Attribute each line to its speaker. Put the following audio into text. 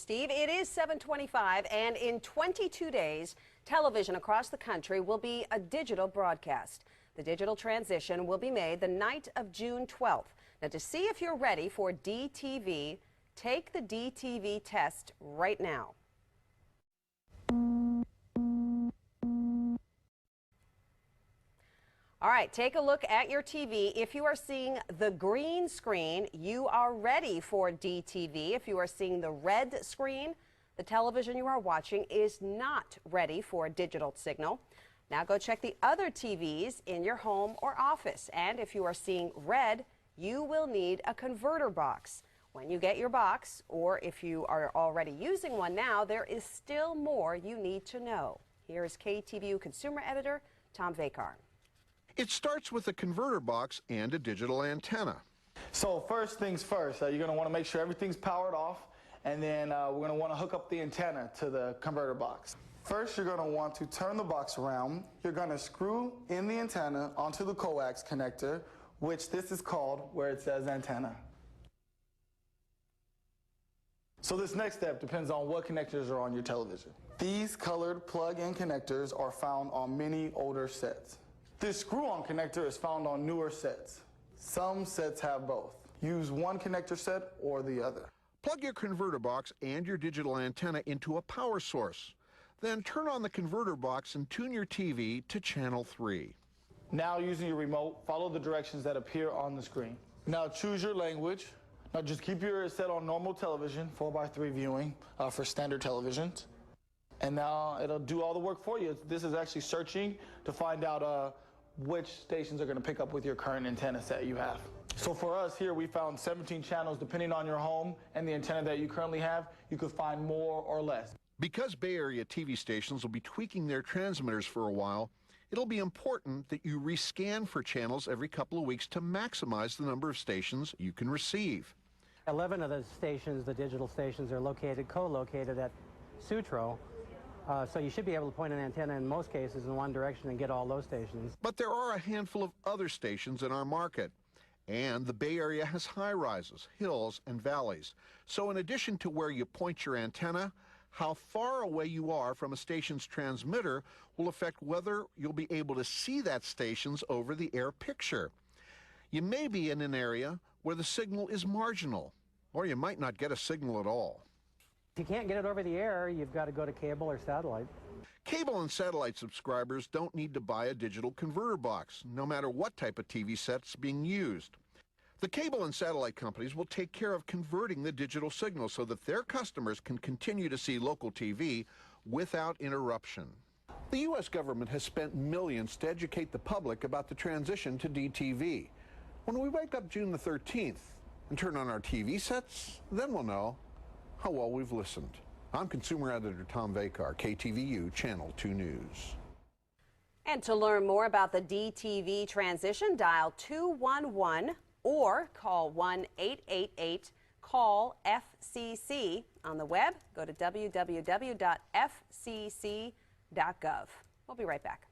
Speaker 1: Steve, it is 7:25, and in 22 days, television across the country will be a digital broadcast. The digital transition will be made the night of June 12th. Now, to see if you're ready for DTV, take the DTV test right now. All right, take a look at your TV. If you are seeing the green screen, you are ready for DTV. If you are seeing the red screen, the television you are watching is not ready for a digital signal. Now go check the other TVs in your home or office. And if you are seeing red, you will need a converter box. When you get your box, or if you are already using one now, there is still more you need to know. Here is KTVU consumer editor Tom Vakar.
Speaker 2: It starts with a converter box and a digital antenna.
Speaker 3: So first things first, you're going to want to make sure everything's powered off, and then we're going to want to hook up the antenna to the converter box. First, you're going to want to turn the box around. You're going to screw in the antenna onto the coax connector, which this is called where it says antenna. So this next step depends on what connectors are on your television. These colored plug-in connectors are found on many older sets. This screw-on connector is found on newer sets. Some sets have both. Use one connector set or the other.
Speaker 2: Plug your converter box and your digital antenna into a power source. Then turn on the converter box and tune your TV to channel 3.
Speaker 3: Now, using your remote, follow the directions that appear on the screen. Now choose your language. Now just keep your set on normal television, 4:3 viewing for standard televisions. And now it'll do all the work for you. This is actually searching to find out which stations are going to pick up with your current antenna set you have. So for us here, we found 17 channels. Depending on your home and the antenna that you currently have, you could find more or less.
Speaker 2: Because Bay Area TV stations will be tweaking their transmitters for a while, it'll be important that you rescan for channels every couple of weeks to maximize the number of stations you can receive.
Speaker 4: 11 of the stations, the digital stations, are co-located at Sutro. So you should be able to point an antenna in most cases in one direction and get all those stations.
Speaker 2: But there are a handful of other stations in our market. And the Bay Area has high rises, hills, and valleys. So in addition to where you point your antenna, how far away you are from a station's transmitter will affect whether you'll be able to see that station's over-the-air picture. You may be in an area where the signal is marginal, or you might not get a signal at all.
Speaker 4: If you can't get it over the air, you've got to go to cable or satellite.
Speaker 2: Cable and satellite subscribers don't need to buy a digital converter box, no matter what type of TV set's being used. The cable and satellite companies will take care of converting the digital signal so that their customers can continue to see local TV without interruption. The U.S. government has spent millions to educate the public about the transition to DTV. When we wake up June the 13th and turn on our TV sets, then we'll know how well we've listened. I'm consumer editor Tom Vakar, KTVU Channel 2 News.
Speaker 1: And to learn more about the DTV transition, dial 211 or call 1-888-CALL-FCC. On the web, go to www.fcc.gov. We'll be right back.